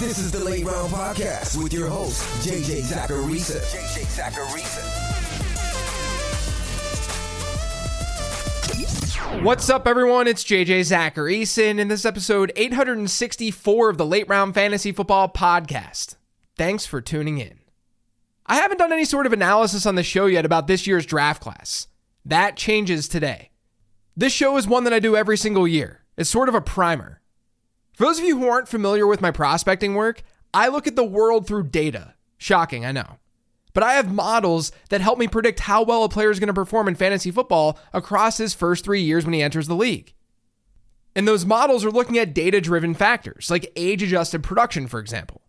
This is the Late Round Podcast with your host, JJ Zachariason. What's up, everyone? It's JJ Zachariason, and this is episode 864 of the Late Round Fantasy Football Podcast. Thanks for tuning in. I haven't done any sort of analysis on the show yet about this year's draft class. That changes today. This show is one that I do every single year. It's sort of a primer. For those of you who aren't familiar with my prospecting work, I look at the world through data. Shocking, I know. But I have models that help me predict how well a player is going to perform in fantasy football across his first 3 years when he enters the league. And those models are looking at data-driven factors, like age-adjusted production, for example.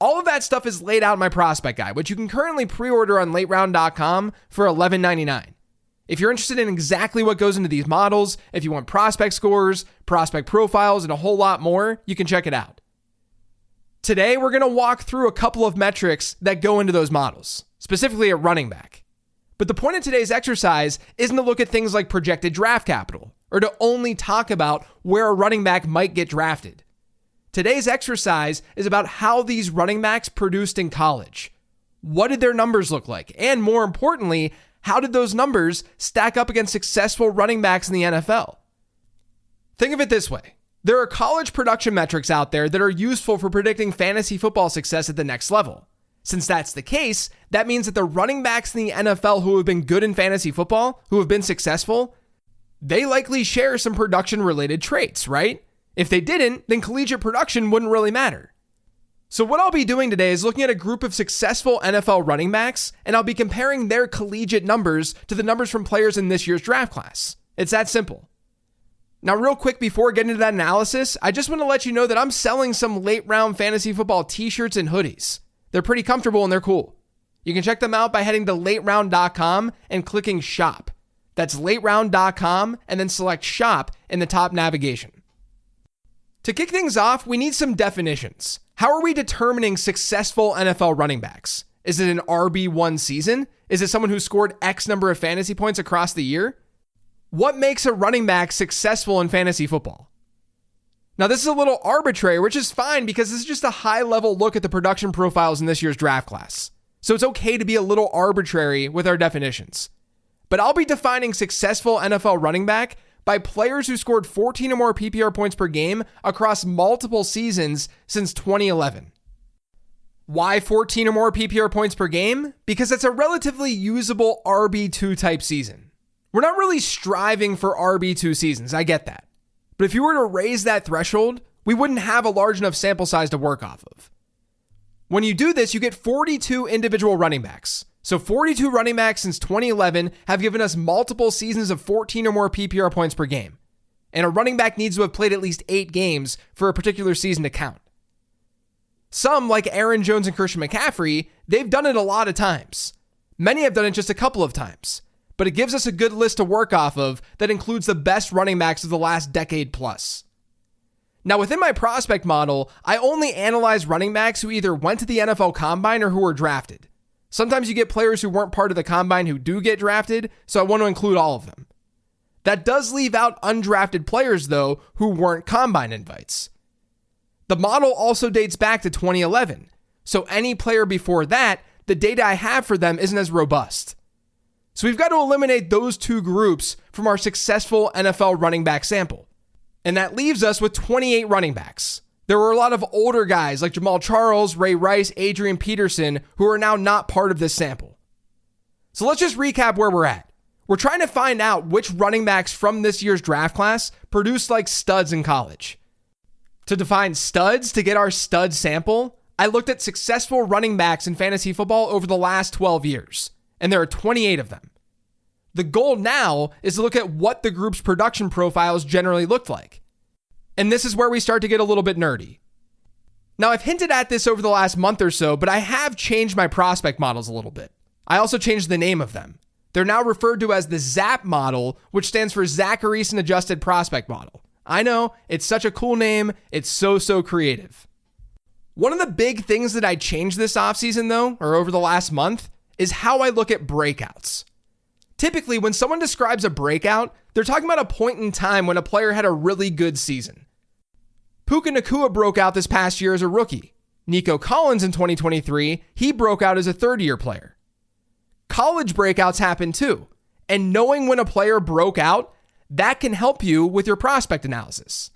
All of that stuff is laid out in my prospect guide, which you can currently pre-order on lateround.com for $11.99. If you're interested in exactly what goes into these models, if you want prospect scores, prospect profiles, and a whole lot more, you can check it out. Today, we're going to walk through a couple of metrics that go into those models, specifically at running back. But the point of today's exercise isn't to look at things like projected draft capital, or to only talk about where a running back might get drafted. Today's exercise is about how these running backs produced in college. What did their numbers look like? And more importantly, how did those numbers stack up against successful running backs in the NFL? Think of it this way. There are college production metrics out there that are useful for predicting fantasy football success at the next level. Since that's the case, that means that the running backs in the NFL who have been good in fantasy football, who have been successful, they likely share some production-related traits, right? If they didn't, then collegiate production wouldn't really matter. So what I'll be doing today is looking at a group of successful NFL running backs, and I'll be comparing their collegiate numbers to the numbers from players in this year's draft class. It's that simple. Now, real quick before getting into that analysis, I just want to let you know that I'm selling some late round fantasy football t-shirts and hoodies. They're pretty comfortable and they're cool. You can check them out by heading to lateround.com and clicking shop. That's lateround.com and then select shop in the top navigation. To kick things off, we need some definitions. How are we determining successful NFL running backs? Is it an RB1 season? Is it someone who scored X number of fantasy points across the year? What makes a running back successful in fantasy football? Now, this is a little arbitrary, which is fine because this is just a high-level look at the production profiles in this year's draft class. So it's okay to be a little arbitrary with our definitions. But I'll be defining successful NFL running back by players who scored 14 or more PPR points per game across multiple seasons since 2011. Why 14 or more PPR points per game? Because it's a relatively usable RB2 type season. We're not really striving for RB2 seasons, I get that. But if you were to raise that threshold, we wouldn't have a large enough sample size to work off of. When you do this, you get 42 individual running backs. So 42 running backs since 2011 have given us multiple seasons of 14 or more PPR points per game. And a running back needs to have played at least 8 games for a particular season to count. Some, like Aaron Jones and Christian McCaffrey, they've done it a lot of times. Many have done it just a couple of times. But it gives us a good list to work off of that includes the best running backs of the last decade plus. Now, within my prospect model, I only analyze running backs who either went to the NFL Combine or who were drafted. Sometimes you get players who weren't part of the Combine who do get drafted, so I want to include all of them. That does leave out undrafted players, though, who weren't Combine invites. The model also dates back to 2011, so any player before that, the data I have for them isn't as robust. So we've got to eliminate those two groups from our successful NFL running back sample. And that leaves us with 28 running backs. There were a lot of older guys like Jamal Charles, Ray Rice, Adrian Peterson, who are now not part of this sample. So let's just recap where we're at. We're trying to find out which running backs from this year's draft class produced like studs in college. To define studs, to get our stud sample, I looked at successful running backs in fantasy football over the last 12 years. And there are 28 of them. The goal now is to look at what the group's production profiles generally looked like. And this is where we start to get a little bit nerdy. Now, I've hinted at this over the last month or so, but I have changed my prospect models a little bit. I also changed the name of them. They're now referred to as the ZAP model, which stands for Zachariason Adjusted Prospect Model. I know, it's such a cool name. It's so creative. One of the big things that I changed this offseason, though, or over the last month, is how I look at breakouts. Typically, when someone describes a breakout, they're talking about a point in time when a player had a really good season. Puka Nacua broke out this past year as a rookie. Nico Collins in 2023, he broke out as a third-year player. College breakouts happen too, and knowing when a player broke out, that can help you with your prospect analysis.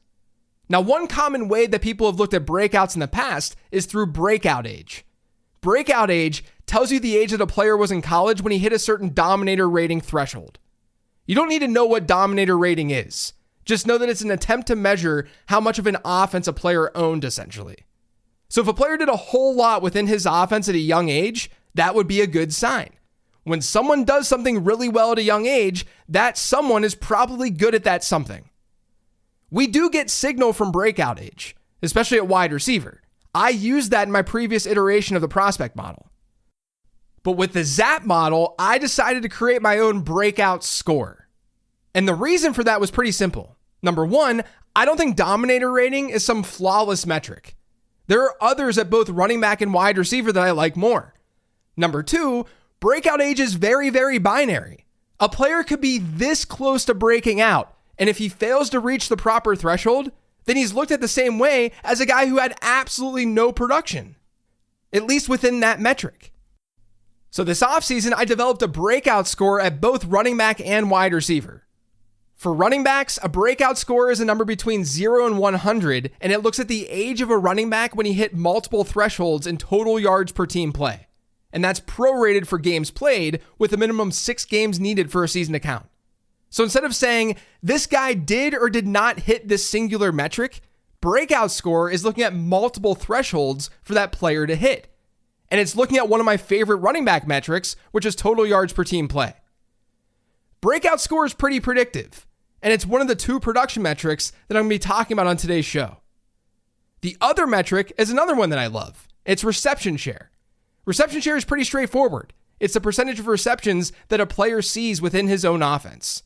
Now, one common way that people have looked at breakouts in the past is through breakout age. Breakout age tells you the age that a player was in college when he hit a certain dominator rating threshold. You don't need to know what dominator rating is. Just know that it's an attempt to measure how much of an offense a player owned, essentially. So if a player did a whole lot within his offense at a young age, that would be a good sign. When someone does something really well at a young age, that someone is probably good at that something. We do get signal from breakout age, especially at wide receiver. I used that in my previous iteration of the prospect model. But with the ZAP model, I decided to create my own breakout score. And the reason for that was pretty simple. Number one, I don't think dominator rating is some flawless metric. There are others at both running back and wide receiver that I like more. Number two, breakout age is very, very binary. A player could be this close to breaking out, and if he fails to reach the proper threshold, then he's looked at the same way as a guy who had absolutely no production, at least within that metric. So this offseason, I developed a breakout score at both running back and wide receiver. For running backs, a breakout score is a number between 0 and 100, and it looks at the age of a running back when he hit multiple thresholds in total yards per team play. And that's prorated for games played, with a minimum 6 games needed for a season to count. So instead of saying, this guy did or did not hit this singular metric, breakout score is looking at multiple thresholds for that player to hit. And it's looking at one of my favorite running back metrics, which is total yards per team play. Breakout score is pretty predictive, and it's one of the 2 production metrics that I'm going to be talking about on today's show. The other metric is another one that I love. It's reception share. Reception share is pretty straightforward. It's the percentage of receptions that a player sees within his own offense.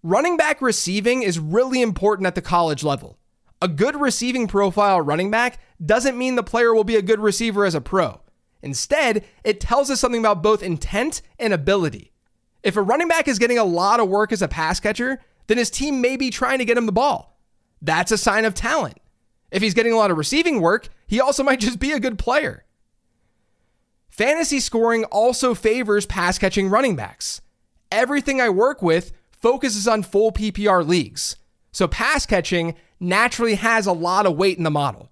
Running back receiving is really important at the college level. A good receiving profile running back doesn't mean the player will be a good receiver as a pro. Instead, it tells us something about both intent and ability. If a running back is getting a lot of work as a pass catcher, then his team may be trying to get him the ball. That's a sign of talent. If he's getting a lot of receiving work, he also might just be a good player. Fantasy scoring also favors pass catching running backs. Everything I work with focuses on full PPR leagues, so pass catching naturally has a lot of weight in the model.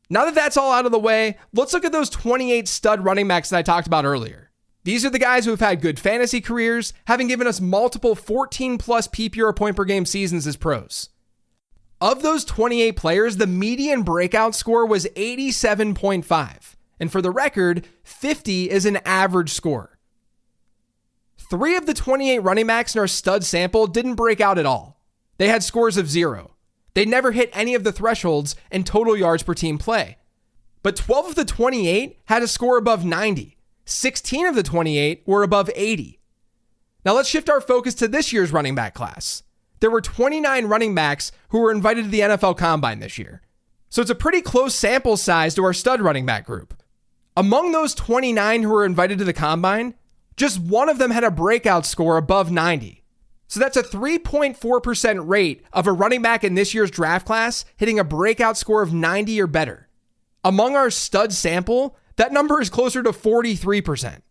Now that that's all out of the way, let's look at those 28 stud running backs that I talked about earlier. These are the guys who have had good fantasy careers, having given us multiple 14 plus PPR point per game seasons as pros. Of those 28 players, the median breakout score was 87.5. And for the record, 50 is an average score. 3 of the 28 running backs in our stud sample didn't break out at all. They had scores of 0. They never hit any of the thresholds in total yards per team play. But 12 of the 28 had a score above 90. 16 of the 28 were above 80. Now let's shift our focus to this year's running back class. There were 29 running backs who were invited to the NFL Combine this year. So it's a pretty close sample size to our stud running back group. Among those 29 who were invited to the Combine, just one of them had a breakout score above 90. So that's a 3.4% rate of a running back in this year's draft class hitting a breakout score of 90 or better. Among our stud sample, that number is closer to 43%.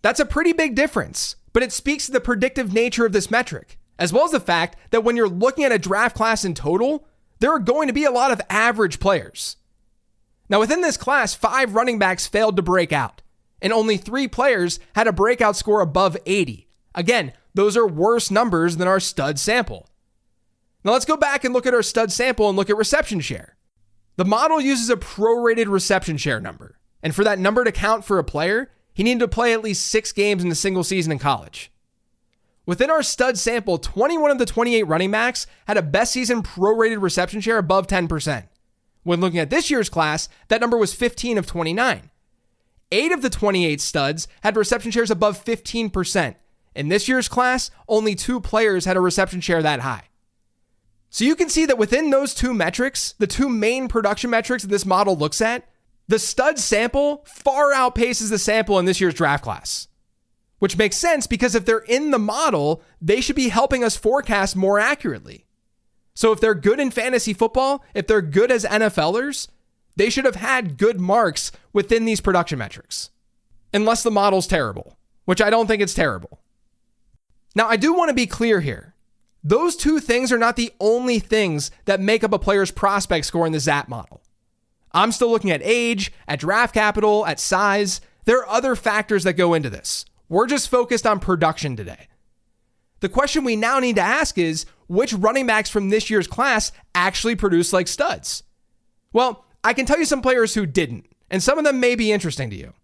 That's a pretty big difference, but it speaks to the predictive nature of this metric, as well as the fact that when you're looking at a draft class in total, there are going to be a lot of average players. Now within this class, 5 running backs failed to break out, and only 3 players had a breakout score above 80. Again, those are worse numbers than our stud sample. Now let's go back and look at our stud sample and look at reception share. The model uses a prorated reception share number, and for that number to count for a player, he needed to play at least 6 games in a single season in college. Within our stud sample, 21 of the 28 running backs had a best season prorated reception share above 10%. When looking at this year's class, that number was 15 of 29. 8 of the 28 studs had reception shares above 15%. In this year's class, only 2 players had a reception share that high. So you can see that within those 2 metrics, the 2 main production metrics that this model looks at, the stud sample far outpaces the sample in this year's draft class. Which makes sense because if they're in the model, they should be helping us forecast more accurately. So if they're good in fantasy football, if they're good as NFLers, They should have had good marks within these production metrics. Unless the model's terrible, which I don't think it's terrible. Now, I do want to be clear here. Those two things are not the only things that make up a player's prospect score in the ZAP model. I'm still looking at age, at draft capital, at size. There are other factors that go into this. We're just focused on production today. The question we now need to ask is, which running backs from this year's class actually produce like studs? Well, I can tell you some players who didn't, and some of them may be interesting to you.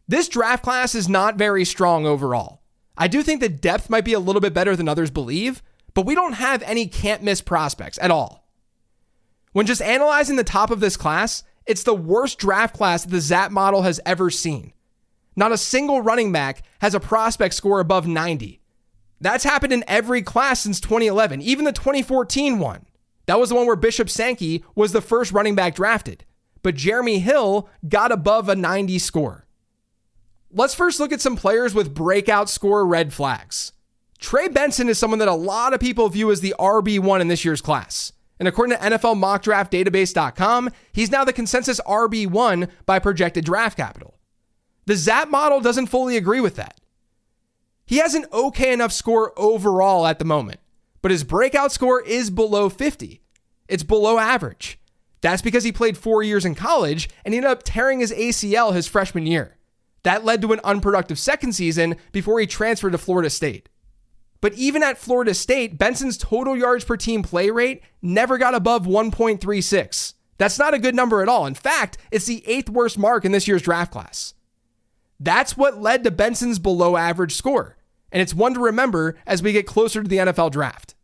This draft class is not very strong overall. I do think the depth might be a little bit better than others believe, but we don't have any can't miss prospects at all. When just analyzing the top of this class, it's the worst draft class that the ZAP model has ever seen. Not a single running back has a prospect score above 90. That's happened in every class since 2011, even the 2014 one. That was the one where Bishop Sankey was the first running back drafted, but Jeremy Hill got above a 90 score. Let's first look at some players with breakout score red flags. Trey Benson is someone that a lot of people view as the RB1 in this year's class. And according to NFLMockDraftDatabase.com, he's now the consensus RB1 by projected draft capital. The ZAP model doesn't fully agree with that. He has an okay enough score overall at the moment, but his breakout score is below 50. It's below average. That's because he played 4 years in college and he ended up tearing his ACL his freshman year. That led to an unproductive second season before he transferred to Florida State. But even at Florida State, Benson's total yards per team play rate never got above 1.36. That's not a good number at all. In fact, it's the 8th worst mark in this year's draft class. That's what led to Benson's below average score. And it's one to remember as we get closer to the NFL draft.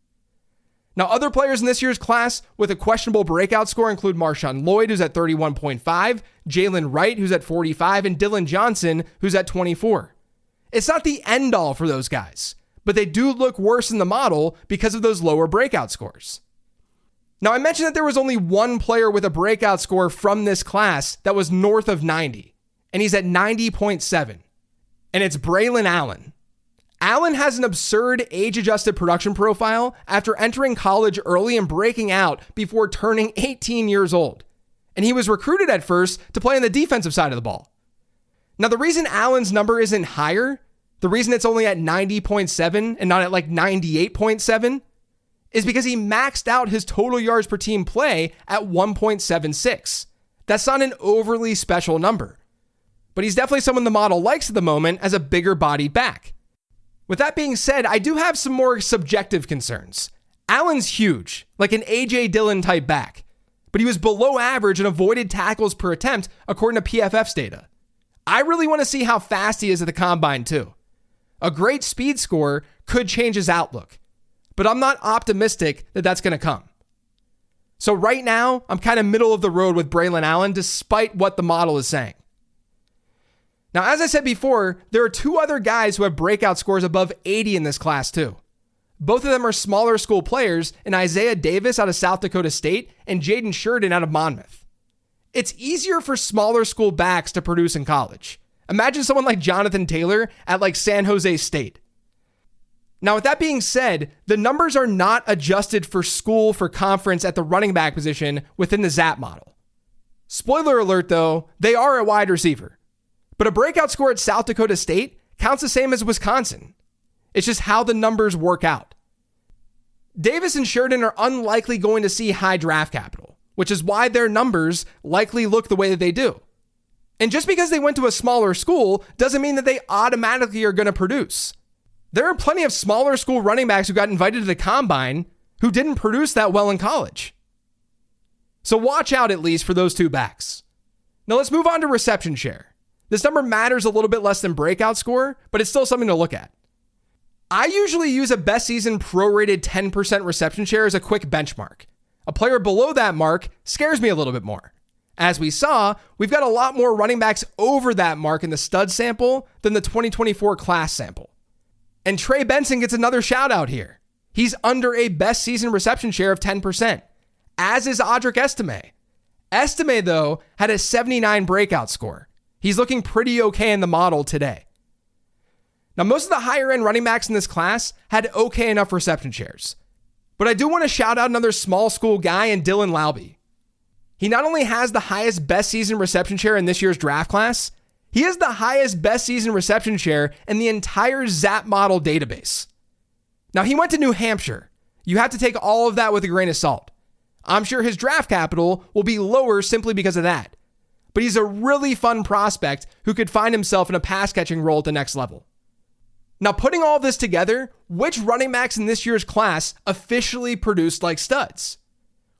Now, other players in this year's class with a questionable breakout score include Marshawn Lloyd, who's at 31.5, Jalen Wright, who's at 45, and Dylan Johnson, who's at 24. It's not the end all for those guys, but they do look worse in the model because of those lower breakout scores. Now, I mentioned that there was only one player with a breakout score from this class that was north of 90, and he's at 90.7, and it's Braylon Allen. Allen has an absurd age-adjusted production profile after entering college early and breaking out before turning 18 years old. And he was recruited at first to play on the defensive side of the ball. Now, the reason Allen's number isn't higher, the reason it's only at 90.7 and not at like 98.7, is because he maxed out his total yards per team play at 1.76. That's not an overly special number, but he's definitely someone the model likes at the moment as a bigger bodied back. With that being said, I do have some more subjective concerns. Allen's huge, like an A.J. Dillon type back, but he was below average in avoided tackles per attempt according to PFF's data. I really want to see how fast he is at the combine too. A great speed score could change his outlook, but I'm not optimistic that that's going to come. So right now, I'm kind of middle of the road with Braylon Allen despite what the model is saying. Now, as I said before, there are two other guys who have breakout scores above 80 in this class too. Both of them are smaller school players in Isaiah Davis out of South Dakota State and Jaden Sheridan out of Monmouth. It's easier for smaller school backs to produce in college. Imagine someone like Jonathan Taylor at like San Jose State. Now, with that being said, the numbers are not adjusted for school for conference at the running back position within the ZAP model. Spoiler alert though, they are a wide receiver. But a breakout score at South Dakota State counts the same as Wisconsin. It's just how the numbers work out. Davis and Sheridan are unlikely going to see high draft capital, which is why their numbers likely look the way that they do. And just because they went to a smaller school doesn't mean that they automatically are going to produce. There are plenty of smaller school running backs who got invited to the combine who didn't produce that well in college. So watch out at least for those two backs. Now let's move on to reception share. This number matters a little bit less than breakout score, but it's still something to look at. I usually use a best season prorated 10% reception share as a quick benchmark. A player below that mark scares me a little bit more. As we saw, we've got a lot more running backs over that mark in the stud sample than the 2024 class sample. And Trey Benson gets another shout out here. He's under a best season reception share of 10%, as is Audric Estime. Estime, though, had a 79 breakout score. He's looking pretty okay in the model today. Now, most of the higher end running backs in this class had okay enough reception shares. But I do want to shout out another small school guy in Dylan Laube. He not only has the highest best season reception share in this year's draft class, he has the highest best season reception share in the entire ZAP model database. Now, he went to New Hampshire. You have to take all of that with a grain of salt. I'm sure his draft capital will be lower simply because of that. But he's a really fun prospect who could find himself in a pass-catching role at the next level. Now, putting all this together, which running backs in this year's class officially produced like studs?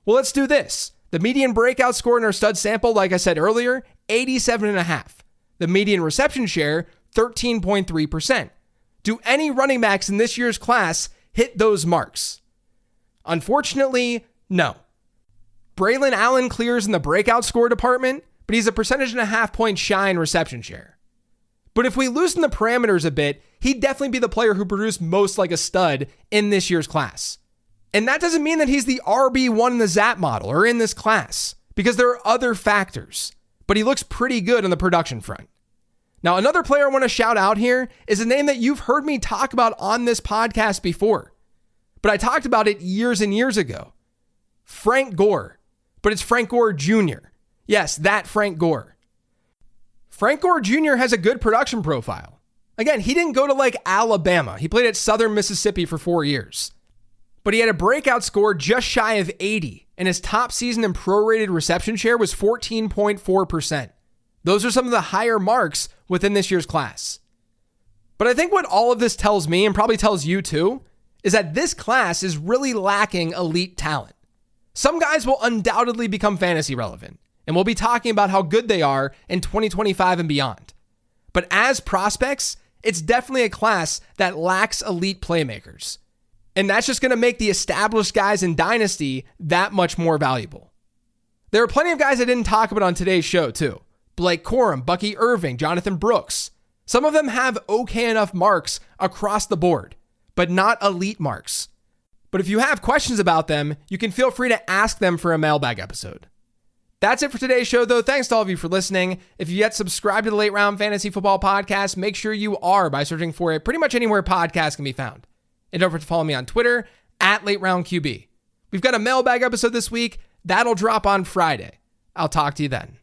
Well, let's do this. The median breakout score in our stud sample, like I said earlier, 87.5. The median reception share, 13.3%. Do any running backs in this year's class hit those marks? Unfortunately, no. Braylon Allen clears in the breakout score department, but he's a 1.5 point shy in reception share. But if we loosen the parameters a bit, he'd definitely be the player who produced most like a stud in this year's class. And that doesn't mean that he's the RB1 in the ZAP model or in this class, because there are other factors, but he looks pretty good on the production front. Now, another player I want to shout out here is a name that you've heard me talk about on this podcast before, but I talked about it years and years ago. Frank Gore, but it's Frank Gore Jr. Yes, that Frank Gore. Frank Gore Jr. has a good production profile. Again, he didn't go to like Alabama. He played at Southern Mississippi for 4 years. But he had a breakout score just shy of 80, and his top season in prorated reception share was 14.4%. Those are some of the higher marks within this year's class. But I think what all of this tells me, and probably tells you too, is that this class is really lacking elite talent. Some guys will undoubtedly become fantasy relevant, and we'll be talking about how good they are in 2025 and beyond. But as prospects, it's definitely a class that lacks elite playmakers. And that's just going to make the established guys in Dynasty that much more valuable. There are plenty of guys I didn't talk about on today's show too. Blake Corum, Bucky Irving, Jonathan Brooks. Some of them have okay enough marks across the board, but not elite marks. But if you have questions about them, you can feel free to ask them for a mailbag episode. That's it for today's show, though. Thanks to all of you for listening. If you yet subscribe to the Late Round Fantasy Football Podcast, make sure you are by searching for it pretty much anywhere podcasts can be found. And don't forget to follow me on Twitter @LateRoundQB. We've got a mailbag episode this week. That'll drop on Friday. I'll talk to you then.